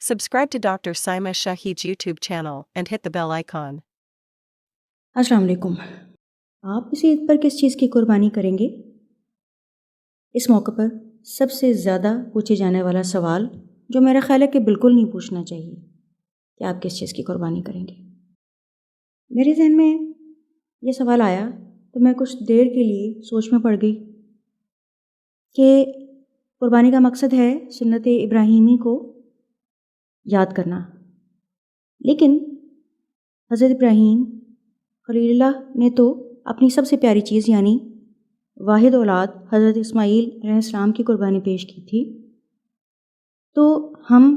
Subscribe to Dr. Saima Shahid's YouTube channel and hit the bell icon. السلام علیکم. آپ اس عید پر کس چیز کی قربانی کریں گے؟ اس موقع پر سب سے زیادہ پوچھے جانے والا سوال جو میرا خیال ہے کہ بالکل نہیں پوچھنا چاہیے کہ آپ کس چیز کی قربانی کریں گے. میرے ذہن میں یہ سوال آیا تو میں کچھ دیر کے لیے سوچ میں پڑ گئی کہ قربانی کا مقصد ہے سنت ابراہیمی کو یاد کرنا، لیکن حضرت ابراہیم خلیل اللہ نے تو اپنی سب سے پیاری چیز یعنی واحد اولاد حضرت اسماعیل علیہ السلام کی قربانی پیش کی تھی. تو ہم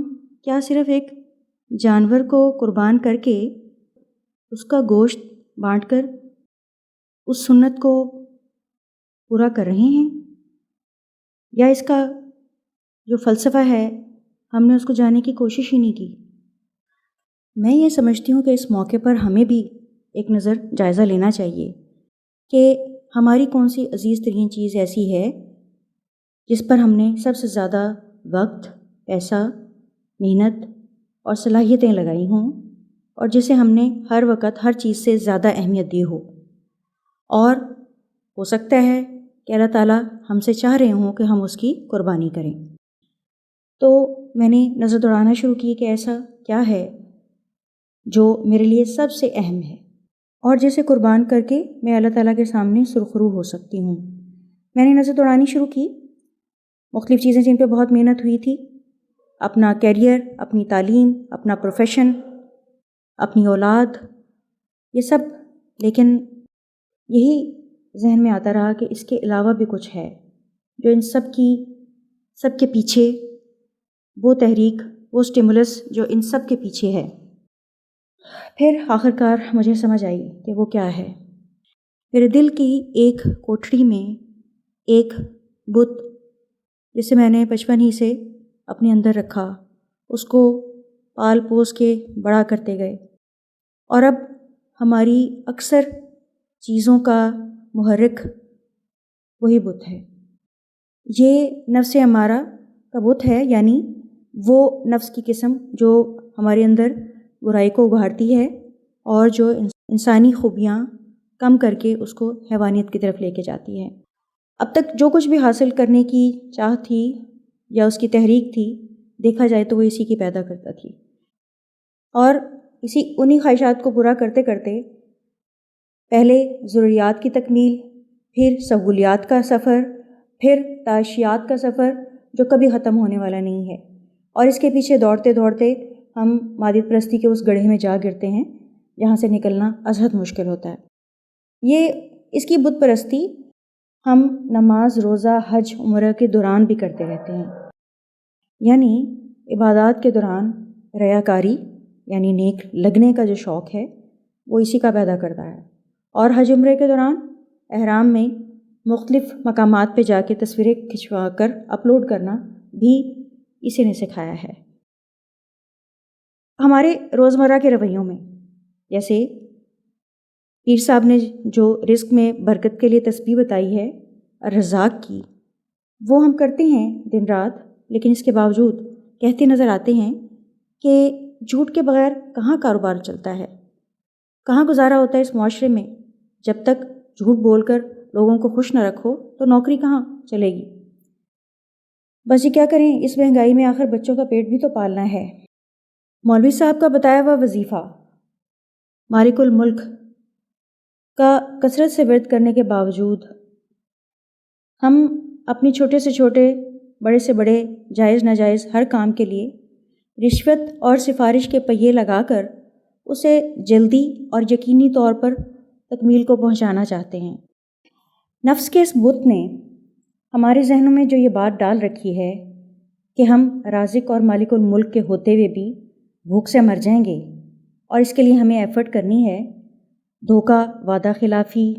کیا صرف ایک جانور کو قربان کر کے اس کا گوشت بانٹ کر اس سنت کو پورا کر رہے ہیں، یا اس کا جو فلسفہ ہے ہم نے اس کو جاننے کی کوشش ہی نہیں کی؟ میں یہ سمجھتی ہوں کہ اس موقع پر ہمیں بھی ایک نظر جائزہ لینا چاہیے کہ ہماری کون سی عزیز ترین چیز ایسی ہے جس پر ہم نے سب سے زیادہ وقت، پیسہ، محنت اور صلاحیتیں لگائی ہوں، اور جسے ہم نے ہر وقت ہر چیز سے زیادہ اہمیت دی ہو، اور ہو سکتا ہے کہ اللہ تعالیٰ ہم سے چاہ رہے ہوں کہ ہم اس کی قربانی کریں. تو میں نے نظر دوڑانا شروع کی کہ ایسا کیا ہے جو میرے لیے سب سے اہم ہے اور جسے قربان کر کے میں اللہ تعالیٰ کے سامنے سرخرو ہو سکتی ہوں. میں نے نظر دوڑانی شروع کی، مختلف چیزیں جن پہ بہت محنت ہوئی تھی، اپنا کیریئر، اپنی تعلیم، اپنا پروفیشن، اپنی اولاد، یہ سب. لیکن یہی ذہن میں آتا رہا کہ اس کے علاوہ بھی کچھ ہے جو ان سب کے پیچھے، وہ تحریک، وہ سٹیمولس جو ان سب کے پیچھے ہے. پھر آخرکار مجھے سمجھ آئی کہ وہ کیا ہے. میرے دل کی ایک کوٹھڑی میں ایک بت جسے میں نے بچپن ہی سے اپنے اندر رکھا، اس کو پال پوس کے بڑا کرتے گئے، اور اب ہماری اکثر چیزوں کا محرک وہی بت ہے. یہ نفس امارہ کا بت ہے، یعنی وہ نفس کی قسم جو ہمارے اندر برائی کو ابھارتی ہے اور جو انسانی خوبیاں کم کر کے اس کو حیوانیت کی طرف لے کے جاتی ہے. اب تک جو کچھ بھی حاصل کرنے کی چاہ تھی یا اس کی تحریک تھی، دیکھا جائے تو وہ اسی کی پیدا کرتا تھی، اور انہی خواہشات کو پورا کرتے کرتے پہلے ضروریات کی تکمیل، پھر سہولیات کا سفر، پھر تعیشیات کا سفر جو کبھی ختم ہونے والا نہیں ہے، اور اس کے پیچھے دوڑتے دوڑتے ہم مادیت پرستی کے اس گڑھے میں جا گرتے ہیں جہاں سے نکلنا ازحد مشکل ہوتا ہے. اس کی بت پرستی ہم نماز، روزہ، حج، عمرہ کے دوران بھی کرتے رہتے ہیں. یعنی عبادات کے دوران ریاکاری یعنی نیک لگنے کا جو شوق ہے وہ اسی کا پیدا کرتا ہے، اور حج عمرے کے دوران احرام میں مختلف مقامات پہ جا کے تصویریں کھنچوا کر اپلوڈ کرنا بھی اسی نے سکھایا ہے. ہمارے روزمرہ کے رویوں میں جیسے پیر صاحب نے جو رزق میں برکت کے لیے تسبیح بتائی ہے الرزاق کی، وہ ہم کرتے ہیں دن رات، لیکن اس کے باوجود کہتے نظر آتے ہیں کہ جھوٹ کے بغیر کہاں کاروبار چلتا ہے، کہاں گزارا ہوتا ہے اس معاشرے میں. جب تک جھوٹ بول کر لوگوں کو خوش نہ رکھو تو نوکری کہاں چلے گی. بس یہ کیا کریں، اس مہنگائی میں آخر بچوں کا پیٹ بھی تو پالنا ہے. مولوی صاحب کا بتایا ہوا وظیفہ مالک الملک کا کثرت سے ورد کرنے کے باوجود ہم اپنی چھوٹے سے چھوٹے، بڑے سے بڑے، جائز ناجائز ہر کام کے لیے رشوت اور سفارش کے پہیے لگا کر اسے جلدی اور یقینی طور پر تکمیل کو پہنچانا چاہتے ہیں. نفس کے اس بت نے ہمارے ذہنوں میں جو یہ بات ڈال رکھی ہے کہ ہم رازق اور مالک الملک کے ہوتے ہوئے بھی بھوک سے مر جائیں گے، اور اس کے لیے ہمیں ایفرٹ کرنی ہے. دھوکہ، وعدہ خلافی،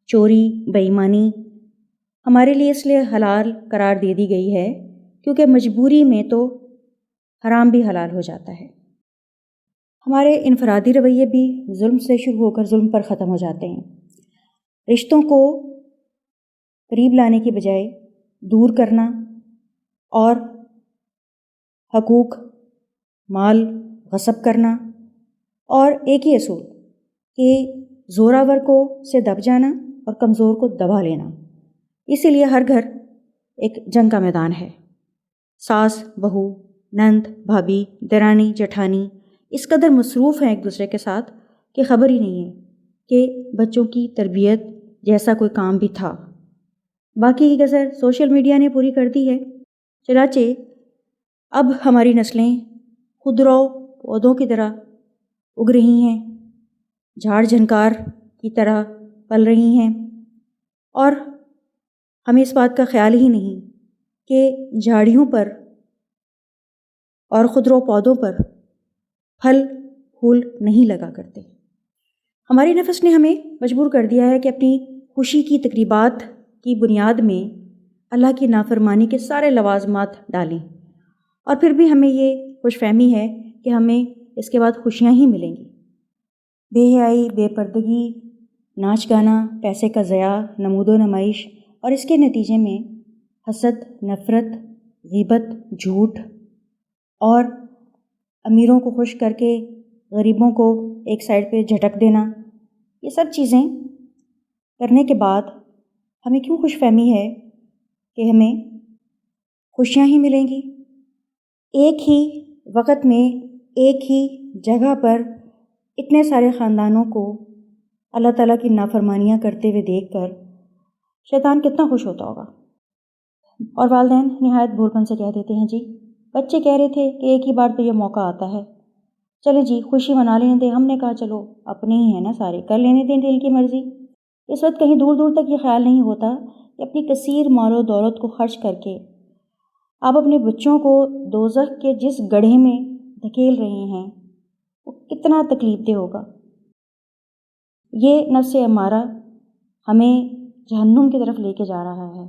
چوری، بے ایمانی ہمارے لیے اس لیے حلال قرار دے دی گئی ہے کیونکہ مجبوری میں تو حرام بھی حلال ہو جاتا ہے. ہمارے انفرادی رویے بھی ظلم سے شروع ہو کر ظلم پر ختم ہو جاتے ہیں. رشتوں کو قریب لانے کی بجائے دور کرنا اور حقوق مال غصب کرنا، اور ایک ہی اصول کہ زوراور کو سے دب جانا اور کمزور کو دبا لینا۔ اسی لیے ہر گھر ایک جنگ کا میدان ہے۔ ساس، بہو، نند، بھابھی، دیرانی، جٹھانی اس قدر مصروف ہیں ایک دوسرے کے ساتھ کہ خبر ہی نہیں ہے کہ بچوں کی تربیت جیسا کوئی کام بھی تھا۔ باقی کی کسر سوشل میڈیا نے پوری کر دی ہے۔ چنانچہ اب ہماری نسلیں خودرو پودوں کی طرح اگ رہی ہیں، جھاڑ جھنکار کی طرح پل رہی ہیں، اور ہمیں اس بات کا خیال ہی نہیں کہ جھاڑیوں پر اور خودرو پودوں پر پھل پھول نہیں لگا کرتے۔ ہماری نفس نے ہمیں مجبور کر دیا ہے کہ اپنی خوشی کی تقریبات کی بنیاد میں اللہ کی نافرمانی کے سارے لوازمات ڈالیں، اور پھر بھی ہمیں یہ خوش فہمی ہے کہ ہمیں اس کے بعد خوشیاں ہی ملیں گی۔ بے حیائی، بے پردگی، ناچ گانا، پیسے کا ضیاع، نمود و نمائش، اور اس کے نتیجے میں حسد، نفرت، غیبت، جھوٹ، اور امیروں کو خوش کر کے غریبوں کو ایک سائڈ پہ جھٹک دینا، یہ سب چیزیں کرنے کے بعد ہمیں کیوں خوش فہمی ہے کہ ہمیں خوشیاں ہی ملیں گی؟ ایک ہی وقت میں ایک ہی جگہ پر اتنے سارے خاندانوں کو اللہ تعالیٰ کی نافرمانیاں کرتے ہوئے دیکھ کر شیطان کتنا خوش ہوتا ہوگا۔ اور والدین نہایت بھولپن سے کہہ دیتے ہیں، جی بچے کہہ رہے تھے کہ ایک ہی بار تو یہ موقع آتا ہے، چلے جی خوشی منا لینے دیں۔ ہم نے کہا چلو اپنے ہی ہیں نا سارے، کر لینے دیں دل کی مرضی۔ اس وقت کہیں دور دور تک یہ خیال نہیں ہوتا کہ اپنی کثیر مال و دولت کو خرچ کر کے آپ اپنے بچوں کو دوزخ کے جس گڑھے میں دھکیل رہے ہیں وہ کتنا تکلیف دہ ہوگا۔ یہ نفس امارہ ہمیں جہنم کی طرف لے کے جا رہا ہے،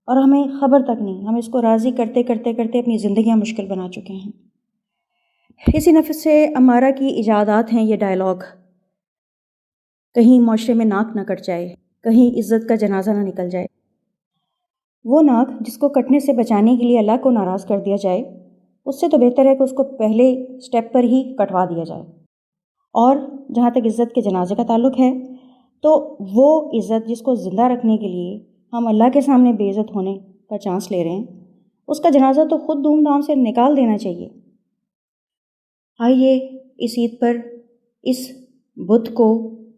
اور ہمیں خبر تک نہیں، ہم اس کو راضی کرتے کرتے کرتے اپنی زندگیاں مشکل بنا چکے ہیں۔ اسی نفس امارہ کی ایجادات ہیں یہ ڈائلاگ، کہیں معاشرے میں ناک نہ کٹ جائے، کہیں عزت کا جنازہ نہ نکل جائے۔ وہ ناک جس کو کٹنے سے بچانے کے لیے اللہ کو ناراض کر دیا جائے، اس سے تو بہتر ہے کہ اس کو پہلے سٹیپ پر ہی کٹوا دیا جائے۔ اور جہاں تک عزت کے جنازے کا تعلق ہے، تو وہ عزت جس کو زندہ رکھنے کے لیے ہم اللہ کے سامنے بے عزت ہونے کا چانس لے رہے ہیں، اس کا جنازہ تو خود دھوم دھام سے نکال دینا چاہیے۔ آئیے اس عید پر اس بت کو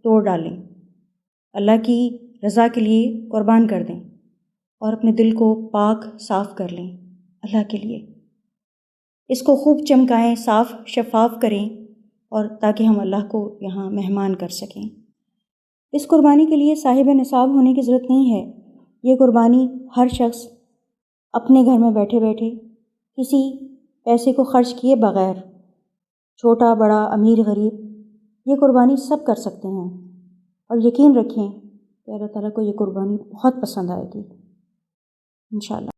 توڑ ڈالیں، اللہ کی رضا کے لیے قربان کر دیں، اور اپنے دل کو پاک صاف کر لیں اللہ کے لیے۔ اس کو خوب چمکائیں، صاف شفاف کریں، اور تاکہ ہم اللہ کو یہاں مہمان کر سکیں۔ اس قربانی کے لیے صاحب نصاب ہونے کی ضرورت نہیں ہے۔ یہ قربانی ہر شخص اپنے گھر میں بیٹھے بیٹھے کسی پیسے کو خرچ کیے بغیر، چھوٹا بڑا امیر غریب، یہ قربانی سب کر سکتے ہیں، اور یقین رکھیں کہ اللہ تعالیٰ کو یہ قربانی بہت پسند آئے گی انشاءاللہ۔